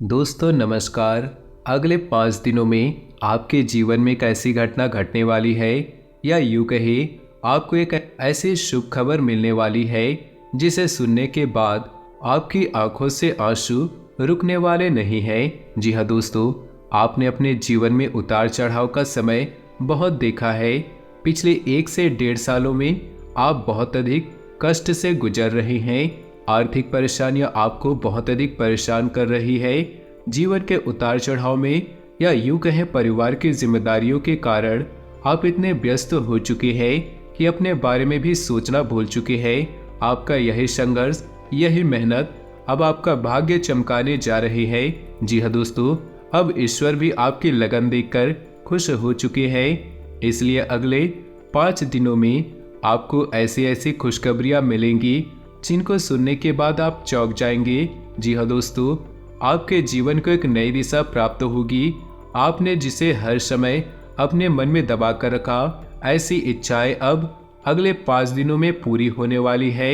दोस्तों नमस्कार। अगले 5 दिनों में आपके जीवन में एक ऐसी घटना घटने वाली है, या यूं कहे आपको एक ऐसी शुभ खबर मिलने वाली है जिसे सुनने के बाद आपकी आंखों से आंसू रुकने वाले नहीं हैं। जी हाँ दोस्तों, आपने अपने जीवन में उतार चढ़ाव का समय बहुत देखा है। पिछले 1 से 1.5 सालों में आप बहुत अधिक कष्ट से गुजर रहे हैं। आर्थिक परेशानियां आपको बहुत अधिक परेशान कर रही है। जीवन के उतार चढ़ाव में, या यूं कहें परिवार की जिम्मेदारियों के कारण आप इतने व्यस्त हो चुके हैं कि अपने बारे में भी सोचना भूल चुके हैं। आपका यही संघर्ष, यही मेहनत अब आपका भाग्य चमकाने जा रही है। जी हाँ दोस्तों, अब ईश्वर भी आपकी लगन देखकर खुश हो चुके हैं। इसलिए अगले 5 दिनों में आपको ऐसी ऐसी खुशखबरियां मिलेंगी जिनको सुनने के बाद आप चौंक जाएंगे। जी हाँ दोस्तों, आपके जीवन को एक नई दिशा प्राप्त होगी। आपने जिसे हर समय अपने मन में दबा कर रखा, ऐसी इच्छाएं अब अगले 5 दिनों में पूरी होने वाली है।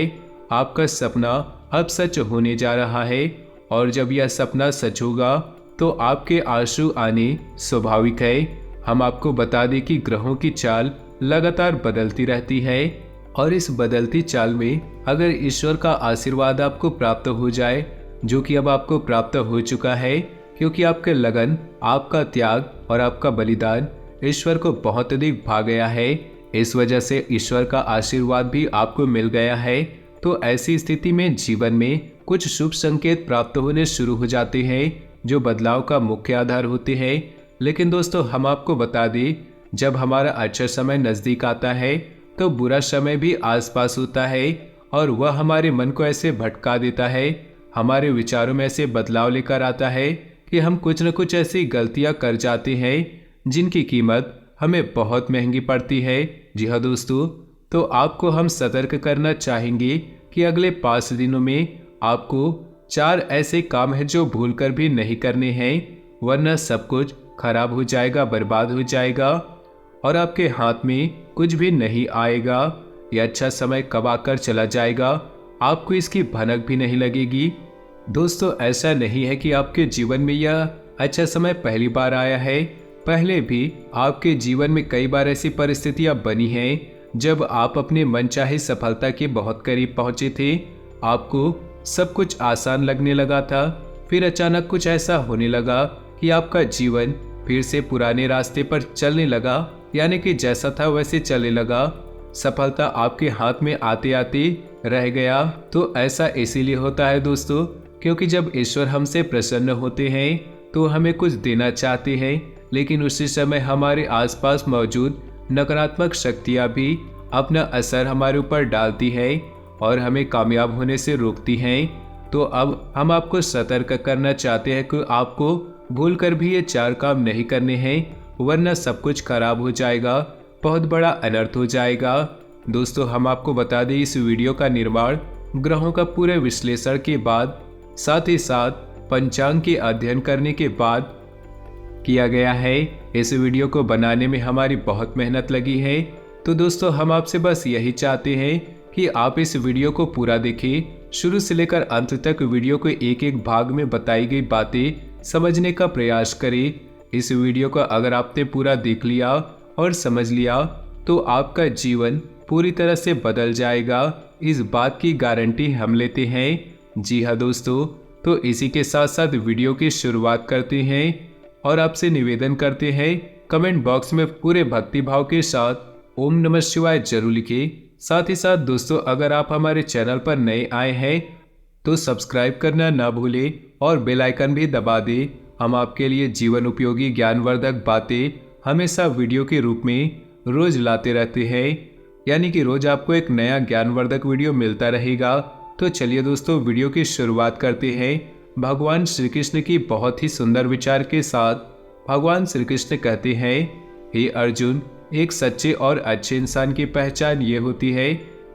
आपका सपना अब सच होने जा रहा है, और जब यह सपना सच होगा तो आपके आंसू आने स्वाभाविक है। हम आपको बता दें कि ग्रहों की चाल लगातार बदलती रहती है, और इस बदलती चाल में अगर ईश्वर का आशीर्वाद आपको प्राप्त हो जाए, जो कि अब आपको प्राप्त हो चुका है, क्योंकि आपके लगन, आपका त्याग और आपका बलिदान ईश्वर को बहुत अधिक भा गया है। इस वजह से ईश्वर का आशीर्वाद भी आपको मिल गया है। तो ऐसी स्थिति में जीवन में कुछ शुभ संकेत प्राप्त होने शुरू हो जाते हैं, जो बदलाव का मुख्य आधार होते हैं। लेकिन दोस्तों, हम आपको बता दें, जब हमारा अच्छा समय नजदीक आता है तो बुरा समय भी आसपास होता है, और वह हमारे मन को ऐसे भटका देता है, हमारे विचारों में ऐसे बदलाव लेकर आता है कि हम कुछ न कुछ ऐसी गलतियां कर जाते हैं जिनकी कीमत हमें बहुत महंगी पड़ती है। जी हाँ दोस्तों, तो आपको हम सतर्क करना चाहेंगे कि अगले 5 दिनों में आपको 4 ऐसे काम हैं जो भूलकर भी नहीं करने हैं, वरना सब कुछ खराब हो जाएगा, बर्बाद हो जाएगा, और आपके हाथ में कुछ भी नहीं आएगा। यह अच्छा समय कब आकर चला जाएगा, आपको इसकी भनक भी नहीं लगेगी। दोस्तों, ऐसा नहीं है कि आपके जीवन में यह अच्छा समय पहली बार आया है। पहले भी आपके जीवन में कई बार ऐसी परिस्थितियां बनी हैं जब आप अपने मनचाही सफलता के बहुत करीब पहुंचे थे। आपको सब कुछ आसान लगने लगा था, फिर अचानक कुछ ऐसा होने लगा कि आपका जीवन फिर से पुराने रास्ते पर चलने लगा, यानी कि जैसा था वैसे चलने लगा। सफलता आपके हाथ में आते आते रह गया। तो ऐसा इसीलिए होता है दोस्तों, क्योंकि जब ईश्वर हमसे प्रसन्न होते हैं तो हमें कुछ देना चाहते हैं, लेकिन उसी समय हमारे आसपास मौजूद नकारात्मक शक्तियां भी अपना असर हमारे ऊपर डालती है और हमें कामयाब होने से रोकती हैं। तो अब हम आपको सतर्क करना चाहते हैं कि आपको भूलकर भी ये 4 काम नहीं करने हैं, वरना सब कुछ खराब हो जाएगा, बहुत बड़ा अनर्थ हो जाएगा। दोस्तों, हम आपको बता दें, इस वीडियो का निर्माण ग्रहों का पूरे विश्लेषण के बाद, साथ ही साथ पंचांग के अध्ययन करने के बाद किया गया है। इस वीडियो को बनाने में हमारी बहुत मेहनत लगी है। तो दोस्तों, हम आपसे बस यही चाहते हैं कि आप इस वीडियो को पूरा देखें, शुरू से लेकर अंत तक वीडियो को एक एक भाग में बताई गई बातें समझने का प्रयास करें। इस वीडियो को अगर आपने पूरा देख लिया और समझ लिया तो आपका जीवन पूरी तरह से बदल जाएगा, इस बात की गारंटी हम लेते हैं। जी हाँ दोस्तों, तो इसी के साथ साथ वीडियो की शुरुआत करते हैं और आपसे निवेदन करते हैं, कमेंट बॉक्स में पूरे भक्ति भाव के साथ ओम नमः शिवाय जरूर लिखें। साथ ही साथ दोस्तों, अगर आप हमारे चैनल पर नए आए हैं तो सब्सक्राइब करना ना भूलें और बेल आइकन भी दबा दें। हम आपके लिए जीवन उपयोगी ज्ञानवर्धक बातें हमेशा वीडियो के रूप में रोज लाते रहते हैं, यानी कि रोज आपको एक नया ज्ञानवर्धक वीडियो मिलता रहेगा। तो चलिए दोस्तों, वीडियो की शुरुआत करते हैं भगवान श्री कृष्ण की बहुत ही सुंदर विचार के साथ। भगवान श्री कृष्ण कहते हैं, हे अर्जुन, एक सच्चे और अच्छे इंसान की पहचान ये होती है,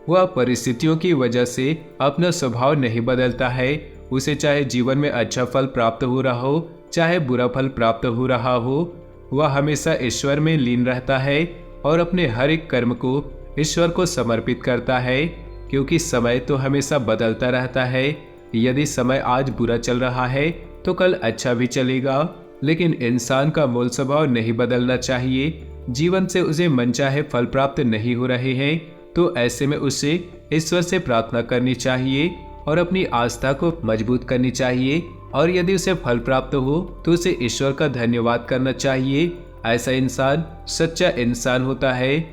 वह परिस्थितियों की वजह से अपना स्वभाव नहीं बदलता है। उसे चाहे जीवन में अच्छा फल प्राप्त हो रहा हो, चाहे बुरा फल प्राप्त हो रहा हो, वह हमेशा ईश्वर में लीन रहता है और अपने हर एक कर्म को ईश्वर को समर्पित करता है, क्योंकि समय तो हमेशा बदलता रहता है। यदि समय आज बुरा चल रहा है तो कल अच्छा भी चलेगा। लेकिन इंसान का मूल स्वभाव नहीं बदलना चाहिए। जीवन से उसे मनचाहे फल प्राप्त नहीं हो रहे हैं तो ऐसे में उसे ईश्वर से प्रार्थना करनी चाहिए और अपनी आस्था को मजबूत करनी चाहिए। और यदि उसे फल प्राप्त हो तो उसे ईश्वर का धन्यवाद करना चाहिए। ऐसा इंसान सच्चा इंसान होता है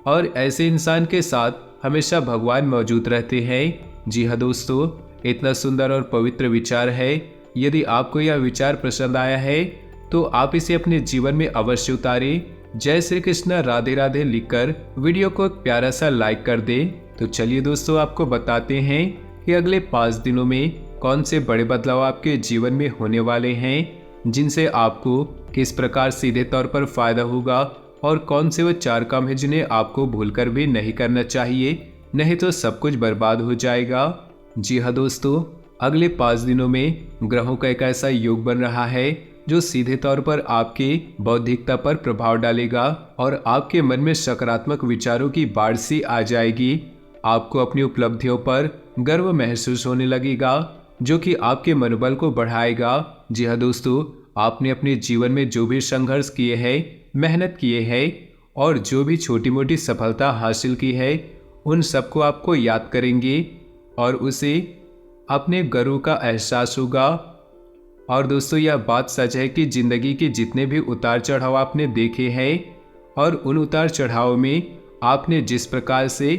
और ऐसे इंसान के साथ हमेशा भगवान मौजूद रहते हैं। जी हाँ दोस्तों, इतना सुंदर और पवित्र विचार है। यदि आपको यह विचार पसंद आया है तो आप इसे अपने जीवन में अवश्य उतारें। जय श्री कृष्ण, राधे राधे लिखकर वीडियो को एक प्यारा सा लाइक कर दें। तो चलिए दोस्तों, आपको बताते हैं कि अगले 5 दिनों में कौन से बड़े बदलाव आपके जीवन में होने वाले हैं, जिनसे आपको किस प्रकार सीधे तौर पर फायदा होगा, और कौन से वो 4 काम है जिन्हें आपको भूलकर भी नहीं करना चाहिए, नहीं तो सब कुछ बर्बाद हो जाएगा। जी हाँ दोस्तों, अगले 5 दिनों में ग्रहों का एक ऐसा योग बन रहा है जो सीधे तौर पर आपके बौद्धिकता पर प्रभाव डालेगा और आपके मन में सकारात्मक विचारों की बाढ़ सी आ जाएगी। आपको अपनी उपलब्धियों पर गर्व महसूस होने लगेगा जो कि आपके मनोबल को बढ़ाएगा। जी हाँ दोस्तों, आपने अपने जीवन में जो भी संघर्ष किए हैं, मेहनत किए हैं और जो भी छोटी मोटी सफलता हासिल की है, उन सबको आपको याद करेंगे और उसे अपने गर्व का एहसास होगा। और दोस्तों, यह बात सच है कि जिंदगी के जितने भी उतार चढ़ाव आपने देखे हैं और उन उतार चढ़ाव में आपने जिस प्रकार से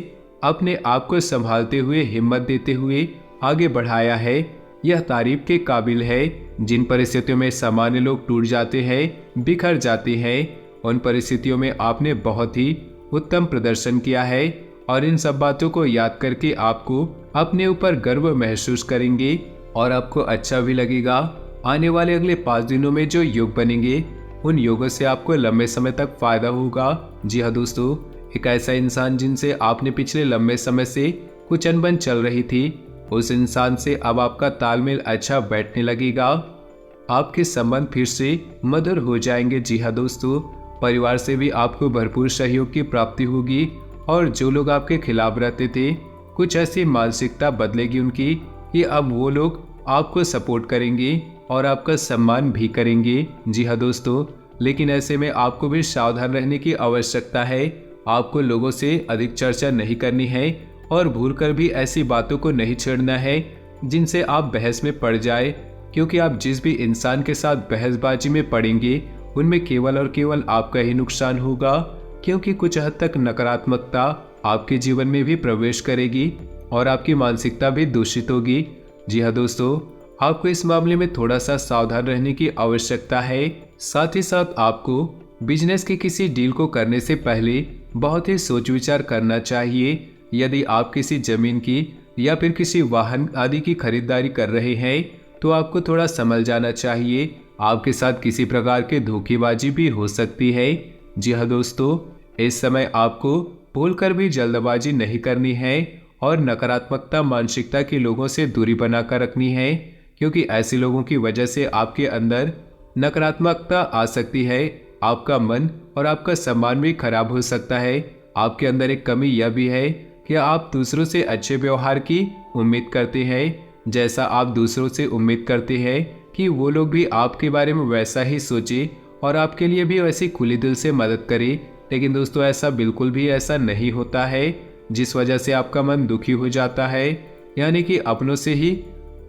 अपने आप को संभालते हुए, हिम्मत देते हुए आगे बढ़ाया है, यह तारीफ के काबिल है। जिन परिस्थितियों में सामान्य लोग टूट जाते हैं, बिखर जाते हैं, उन परिस्थितियों में आपने बहुत ही उत्तम प्रदर्शन किया है और इन सब बातों को याद करके आपको अपने ऊपर गर्व महसूस करेंगे और आपको अच्छा भी लगेगा। आने वाले अगले 5 दिनों में जो योग बनेंगे, उन योगों से आपको लंबे समय तक फायदा होगा। जी हाँ दोस्तों, एक ऐसा इंसान जिनसे आपने पिछले लंबे समय से कुछ अनबन चल रही थी, उस इंसान से अब आपका तालमेल अच्छा बैठने लगेगा। आपके संबंध फिर से मधुर हो जाएंगे। जी हाँ दोस्तों, परिवार से भी आपको भरपूर सहयोग की प्राप्ति होगी और जो लोग आपके खिलाफ रहते थे, कुछ ऐसी मानसिकता बदलेगी उनकी कि अब वो लोग आपको सपोर्ट करेंगे और आपका सम्मान भी करेंगे। जी हाँ दोस्तों, लेकिन ऐसे में आपको भी सावधान रहने की आवश्यकता है। आपको लोगों से अधिक चर्चा नहीं करनी है और भूलकर भी ऐसी बातों को नहीं छेड़ना है जिनसे आप बहस में पड़ जाए, क्योंकि आप जिस भी इंसान के साथ बहसबाजी में पड़ेंगे उनमें केवल और केवल आपका ही नुकसान होगा, क्योंकि कुछ हद तक नकारात्मकता आपके जीवन में भी प्रवेश करेगी और आपकी मानसिकता भी दूषित होगी। जी हाँ दोस्तों, आपको इस मामले में थोड़ा सा सावधान रहने की आवश्यकता है। साथ ही साथ आपको बिजनेस की किसी डील को करने से पहले बहुत ही सोच विचार करना चाहिए। यदि आप किसी जमीन की या फिर किसी वाहन आदि की खरीदारी कर रहे हैं तो आपको थोड़ा संभल जाना चाहिए। आपके साथ किसी प्रकार की धोखेबाजी भी हो सकती है। जी हाँ दोस्तों, इस समय आपको भूलकर भी जल्दबाजी नहीं करनी है और नकारात्मकता मानसिकता के लोगों से दूरी बनाकर रखनी है, क्योंकि ऐसे लोगों की वजह से आपके अंदर नकारात्मकता आ सकती है। आपका मन और आपका सम्मान भी खराब हो सकता है। आपके अंदर एक कमी यह भी है कि आप दूसरों से अच्छे व्यवहार की उम्मीद करते हैं, जैसा आप दूसरों से उम्मीद करते हैं कि वो लोग भी आपके बारे में वैसा ही सोचे और आपके लिए भी वैसी खुली दिल से मदद करे। लेकिन दोस्तों, ऐसा बिल्कुल भी ऐसा नहीं होता है, जिस वजह से आपका मन दुखी हो जाता है, यानी कि अपनों से ही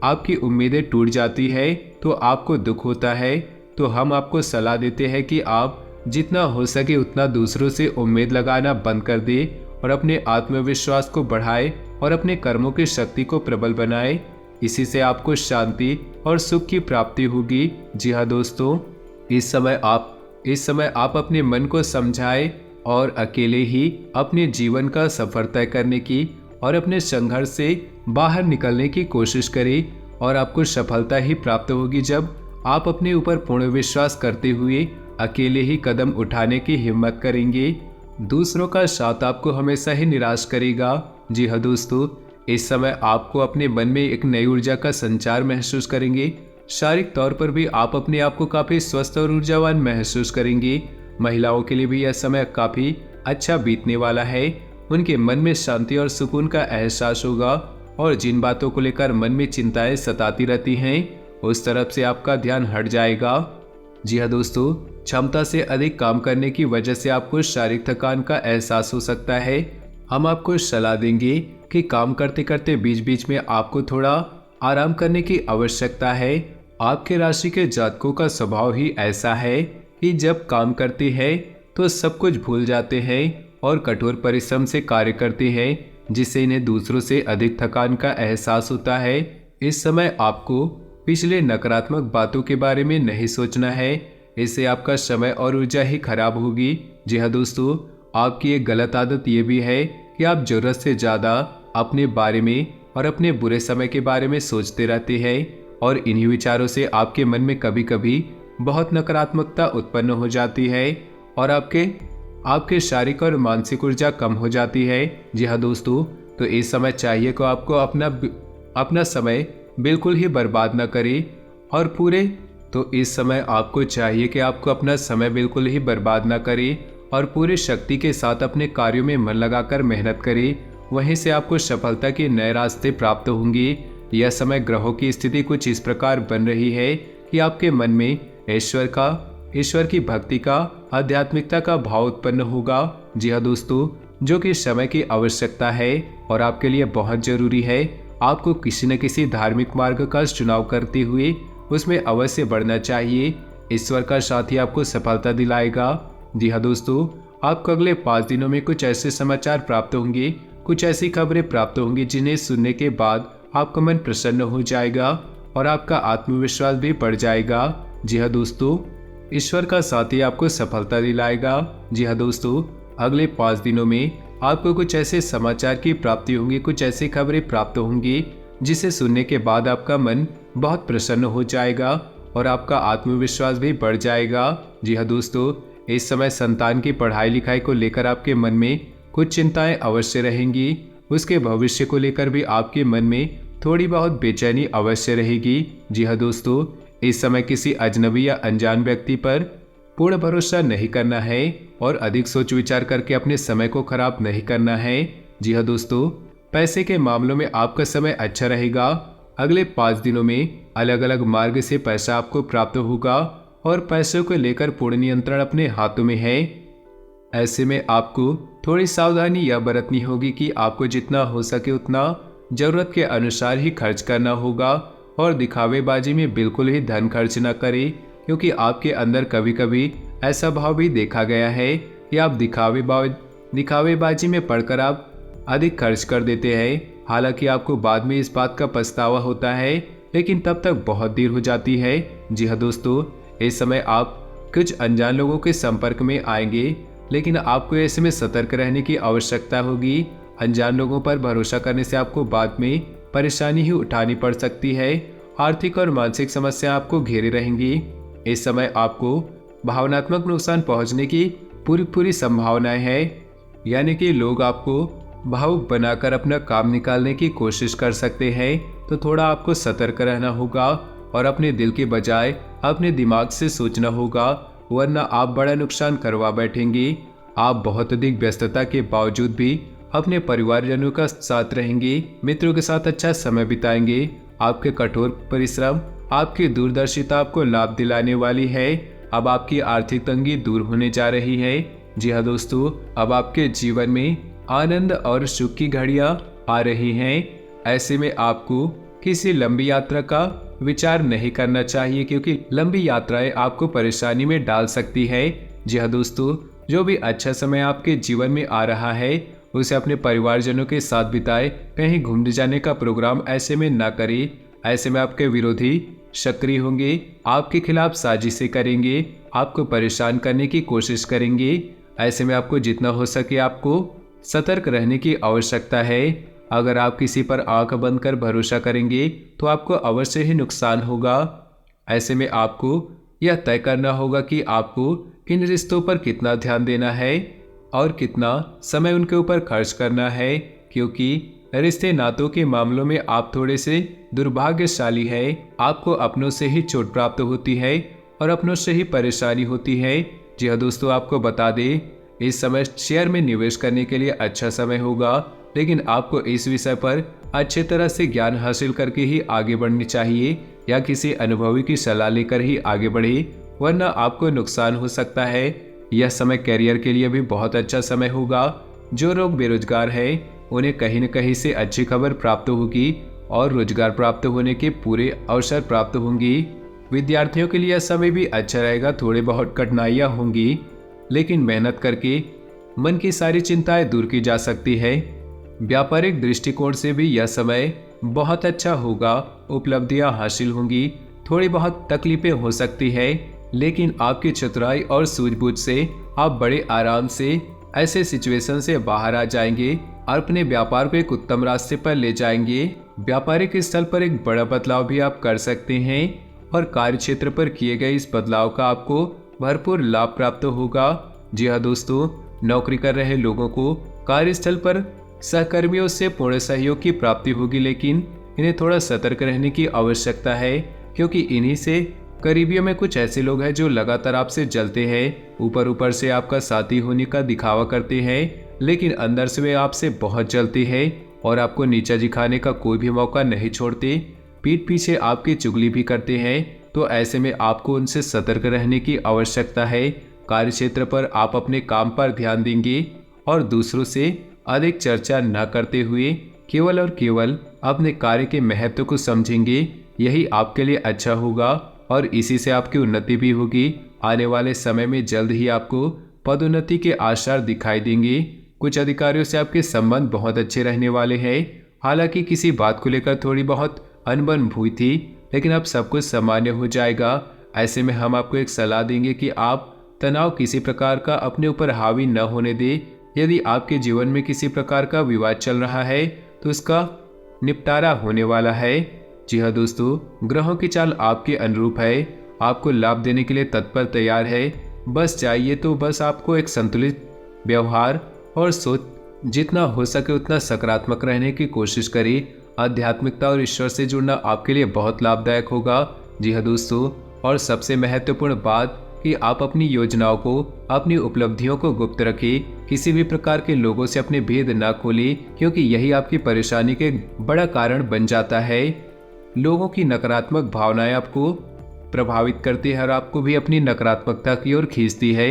आपकी उम्मीदें टूट जाती है तो आपको दुख होता है। तो हम आपको सलाह देते हैं कि आप जितना हो सके उतना दूसरों से उम्मीद लगाना बंद कर दे और अपने आत्मविश्वास को बढ़ाए और अपने कर्मों की शक्ति को प्रबल बनाए। इसी से आपको शांति और सुख की प्राप्ति होगी। जी हाँ दोस्तों, इस समय आप अपने मन को समझाएं और अकेले ही अपने जीवन का सफर तय करने की और अपने संघर्ष से बाहर निकलने की कोशिश करें और आपको सफलता ही प्राप्त होगी जब आप अपने ऊपर पूर्ण विश्वास करते हुए अकेले ही कदम उठाने की हिम्मत करेंगे। दूसरों का साथ आपको हमेशा ही निराश करेगा। जी हाँ दोस्तों, इस समय आपको अपने मन में एक नई ऊर्जा का संचार महसूस करेंगे। शारीरिक तौर पर भी आप अपने आप को काफी स्वस्थ और ऊर्जावान महसूस करेंगे। महिलाओं के लिए भी यह समय काफी अच्छा बीतने वाला है। उनके मन में शांति और सुकून का एहसास होगा और जिन बातों को लेकर मन में चिंताएं सताती रहती हैं उस तरफ से आपका ध्यान हट जाएगा। जी हाँ दोस्तों, क्षमता से अधिक काम करने की वजह से आपको शारीरिक थकान का एहसास हो सकता है। हम आपको सलाह देंगे कि काम करते करते बीच बीच में आपको थोड़ा आराम करने की आवश्यकता है। आपके राशि के जातकों का स्वभाव ही ऐसा है कि जब काम करते हैं तो सब कुछ भूल जाते हैं और कठोर परिश्रम से कार्य करते हैं, जिससे इन्हें दूसरों से अधिक थकान का एहसास होता है। इस समय आपको पिछले नकारात्मक बातों के बारे में नहीं सोचना है, इससे आपका समय और ऊर्जा ही खराब होगी। जी हाँ दोस्तों, आपकी एक गलत आदत ये भी है कि आप जरूरत से ज़्यादा अपने बारे में और अपने बुरे समय के बारे में सोचते रहते हैं और इन्हीं विचारों से आपके मन में कभी कभी बहुत नकारात्मकता उत्पन्न हो जाती है और आपके शारीरिक और मानसिक ऊर्जा कम हो जाती है। जी हाँ दोस्तों, तो इस समय चाहिए को आपको अपना समय बिल्कुल ही बर्बाद न करें और इस समय आपको चाहिए कि आपको अपना समय बिल्कुल ही बर्बाद ना करें और पूरी शक्ति के साथ अपने कार्यों में मन लगाकर मेहनत करें। वहीं से आपको सफलता के नए रास्ते प्राप्त होंगे। यह समय ग्रहों की स्थिति कुछ इस प्रकार बन रही है कि आपके मन में ईश्वर की भक्ति का, आध्यात्मिकता का भाव उत्पन्न होगा। जी हाँ दोस्तों, जो कि समय की आवश्यकता है और आपके लिए बहुत जरूरी है। आपको किसी न किसी धार्मिक मार्ग का चुनाव करते हुए उसमें अवश्य बढ़ना चाहिए। ईश्वर का साथ ही आपको सफलता दिलाएगा। जी हाँ दोस्तों, आपको अगले 5 दिनों में कुछ ऐसे समाचार प्राप्त होंगे, कुछ ऐसी खबरें प्राप्त होंगी जिन्हें सुनने के बाद आपका मन प्रसन्न हो जाएगा और आपका आत्मविश्वास भी बढ़ जाएगा। जी हाँ दोस्तों, ईश्वर का साथ ही आपको सफलता दिलाएगा। जी हाँ दोस्तों, अगले 5 दिनों में आपको कुछ ऐसे समाचार की प्राप्ति होंगी, कुछ ऐसी खबरें प्राप्त होंगी जिसे सुनने के बाद आपका मन बहुत प्रसन्न हो जाएगा और आपका आत्मविश्वास भी बढ़ जाएगा। जी हाँ दोस्तों, इस समय संतान की पढ़ाई लिखाई को लेकर आपके मन में कुछ चिंताएं अवश्य रहेंगी। उसके भविष्य को लेकर भी आपके मन में थोड़ी बहुत बेचैनी अवश्य रहेगी। जी हाँ दोस्तों, इस समय किसी अजनबी या अनजान व्यक्ति पर पूर्ण भरोसा नहीं करना है और अधिक सोच विचार करके अपने समय को खराब नहीं करना है। जी हाँ दोस्तों, पैसे के मामलों में आपका समय अच्छा रहेगा। अगले 5 दिनों में अलग अलग मार्ग से पैसा आपको प्राप्त होगा और पैसों को लेकर पूर्ण नियंत्रण अपने हाथों में है। ऐसे में आपको थोड़ी सावधानी यह बरतनी होगी कि आपको जितना हो सके उतना जरूरत के अनुसार ही खर्च करना होगा और दिखावेबाजी में बिल्कुल ही धन खर्च न करें, क्योंकि आपके अंदर कभी कभी ऐसा भाव भी देखा गया है कि आप दिखावेबाजी में पड़कर आप अधिक खर्च कर देते हैं। हालांकि आपको बाद में इस बात का पछतावा होता है, लेकिन तब तक बहुत देर हो जाती है। जी हाँ दोस्तों, इस समय आप कुछ अनजान लोगों के संपर्क में आएंगे, लेकिन आपको ऐसे में सतर्क रहने की आवश्यकता होगी। अनजान लोगों पर भरोसा करने से आपको बाद में परेशानी ही उठानी पड़ सकती है। आर्थिक और मानसिक समस्या आपको घेरे रहेंगी। इस समय आपको भावनात्मक नुकसान पहुंचने की पूरी संभावनाएं है, यानी कि लोग आपको भावुक बनाकर अपना काम निकालने की कोशिश कर सकते हैं। तो थोड़ा आपको सतर्क रहना होगा और अपने दिल के बजाय अपने दिमाग से सोचना होगा, वरना आप बड़ा नुकसान करवा बैठेंगे। आप बहुत अधिक व्यस्तता के बावजूद भी अपने परिवारजनों का साथ रहेंगे, मित्रों के साथ अच्छा समय बिताएंगे। आपके कठोर परिश्रम, आपकी दूरदर्शिता आपको लाभ दिलाने वाली है। अब आपकी आर्थिक तंगी दूर होने जा रही है। जी हाँ दोस्तों, अब आपके जीवन में आनंद और सुख की घड़ियां आ रही हैं। ऐसे में आपको किसी लंबी यात्रा का विचार नहीं करना चाहिए, क्योंकि लंबी यात्राएं आपको परेशानी में डाल सकती है। जी हाँ दोस्तों, जो भी अच्छा समय आपके जीवन में आ रहा है उसे अपने परिवारजनों के साथ बिताए। कहीं घूमने जाने का प्रोग्राम ऐसे में ना करें। ऐसे में आपके विरोधी सक्रिय होंगे, आपके खिलाफ साजिशें करेंगे, आपको परेशान करने की कोशिश करेंगे। ऐसे में आपको जितना हो सके आपको सतर्क रहने की आवश्यकता है। अगर आप किसी पर आंख बंद कर भरोसा करेंगे तो आपको अवश्य ही नुकसान होगा। ऐसे में आपको यह तय करना होगा कि आपको किन रिश्तों पर कितना ध्यान देना है और कितना समय उनके ऊपर खर्च करना है, क्योंकि रिश्ते नातों के मामलों में आप थोड़े से दुर्भाग्यशाली हैं। आपको अपनों से ही चोट प्राप्त होती है और अपनों से ही परेशानी होती है। जी हाँ दोस्तों, आपको बता दें, इस समय शेयर में निवेश करने के लिए अच्छा समय होगा, लेकिन आपको इस विषय पर अच्छे तरह से ज्ञान हासिल करके ही आगे बढ़नी चाहिए, या किसी अनुभवी की सलाह लेकर ही आगे बढ़े, वरना आपको नुकसान हो सकता है। यह समय करियर के लिए भी बहुत अच्छा समय होगा। जो लोग बेरोजगार हैं उन्हें कहीं न कहीं से अच्छी खबर प्राप्त होगी और रोजगार प्राप्त होने के पूरे अवसर प्राप्त होंगी। विद्यार्थियों के लिए यह समय भी अच्छा रहेगा। थोड़ी बहुत कठिनाइयाँ होंगी, लेकिन मेहनत करके मन की सारी चिंताएं दूर की जा सकती है। व्यापारिक दृष्टिकोण से भी यह समय बहुत अच्छा होगा। उपलब्धियां हासिल होंगी। थोड़ी बहुत तकलीफें हो सकती है, लेकिन आपकी चतुराई और सूझबूझ से आप बड़े आराम से ऐसे सिचुएशन से बाहर आ जाएंगे और अपने व्यापार को एक उत्तम रास्ते पर ले जाएंगे। व्यापारिक स्थल पर एक बड़ा बदलाव भी आप कर सकते हैं और कार्य क्षेत्र पर किए गए इस बदलाव का आपको भरपूर लाभ प्राप्त होगा। जी हाँ दोस्तों, नौकरी कर रहे लोगों को कार्यस्थल पर सहकर्मियों से पूर्ण सहयोग की प्राप्ति होगी, लेकिन इन्हें थोड़ा सतर्क रहने की आवश्यकता है, क्योंकि इन्हीं से करीबियों में कुछ ऐसे लोग हैं जो लगातार आपसे जलते हैं। ऊपर से आपका साथी होने का दिखावा करते हैं, लेकिन अंदर से वे आपसे बहुत जलते हैं और आपको नीचा दिखाने का कोई भी मौका नहीं छोड़ते। पीठ पीछे आपकी चुगली भी करते हैं, तो ऐसे में आपको उनसे सतर्क रहने की आवश्यकता है। कार्यक्षेत्र पर आप अपने काम पर ध्यान देंगे और दूसरों से अधिक चर्चा न करते हुए केवल और केवल अपने कार्य के महत्व को समझेंगे। यही आपके लिए अच्छा होगा और इसी से आपकी उन्नति भी होगी। आने वाले समय में जल्द ही आपको पदोन्नति के आसार दिखाई देंगे। कुछ अधिकारियों से आपके संबंध बहुत अच्छे रहने वाले हैं। हालांकि किसी बात को लेकर थोड़ी बहुत अनबन हुई थी, लेकिन अब सब कुछ सामान्य हो जाएगा। ऐसे में हम आपको एक सलाह देंगे कि आप तनाव किसी प्रकार का अपने ऊपर हावी न होने दें। यदि आपके जीवन में किसी प्रकार का विवाद चल रहा है तो उसका निपटारा होने वाला है। जी हाँ दोस्तों, ग्रहों की चाल आपके अनुरूप है। आपको लाभ देने के लिए तत्पर तैयार है। बस चाहिए तो बस आपको एक संतुलित व्यवहार और सोच, जितना हो सके उतना सकारात्मक रहने की कोशिश करें। आध्यात्मिकता और ईश्वर से जुड़ना आपके लिए बहुत लाभदायक होगा। जी हाँ दोस्तों, और सबसे महत्वपूर्ण बात कि आप अपनी योजनाओं को, अपनी उपलब्धियों को गुप्त रखें। किसी भी प्रकार के लोगों से अपने भेद न खोलें, क्योंकि यही आपकी परेशानी के बड़ा कारण बन जाता है। लोगों की नकारात्मक भावनाएं आपको प्रभावित करती है और आपको भी अपनी नकारात्मकता की ओर खींचती है।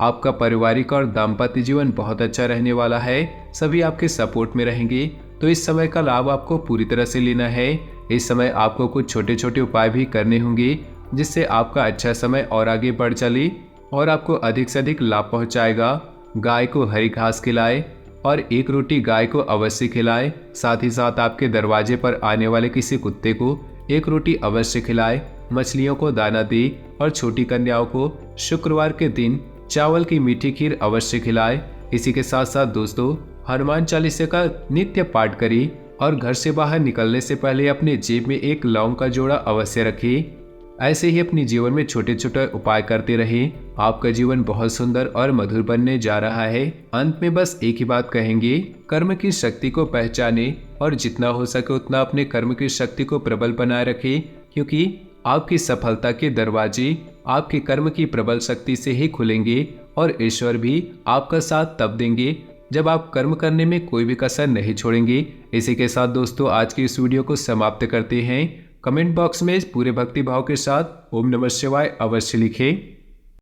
आपका पारिवारिक और दाम्पत्य जीवन बहुत अच्छा रहने वाला है। सभी आपके सपोर्ट में रहेंगे, तो इस समय का लाभ आपको पूरी तरह से लेना है। इस समय आपको कुछ छोटे छोटे उपाय भी करने होंगे, जिससे आपका अच्छा समय और आगे बढ़ चले और आपको अधिक से अधिक लाभ पहुंचाएगा। गाय को हरी घास खिलाए और एक रोटी गाय को अवश्य खिलाए। साथ ही साथ आपके दरवाजे पर आने वाले किसी कुत्ते को एक रोटी अवश्य खिलाए। मछलियों को दाना दे और छोटी कन्याओं को शुक्रवार के दिन चावल की मीठी खीर अवश्य खिलाए। इसी के साथ साथ दोस्तों, हनुमान चालीसा का नित्य पाठ करें और घर से बाहर निकलने से पहले अपने जेब में एक लौंग का जोड़ा अवश्य रखें। ऐसे ही अपने जीवन में छोटे छोटे उपाय करते रहें। आपका जीवन बहुत सुंदर और मधुर बनने जा रहा है। अंत में बस एक ही बात कहेंगे, कर्म की शक्ति को पहचाने और जितना हो सके उतना अपने कर्म की शक्ति को प्रबल बनाए रखें, क्योंकि आपकी सफलता के दरवाजे आपके कर्म की प्रबल शक्ति से ही खुलेंगे और ईश्वर भी आपका साथ तब देंगे जब आप कर्म करने में कोई भी कसर नहीं छोड़ेंगे। इसी के साथ दोस्तों, आज की इस वीडियो को समाप्त करते हैं। कमेंट बॉक्स में पूरे भक्ति भाव के साथ ओम नमः शिवाय अवश्य लिखें।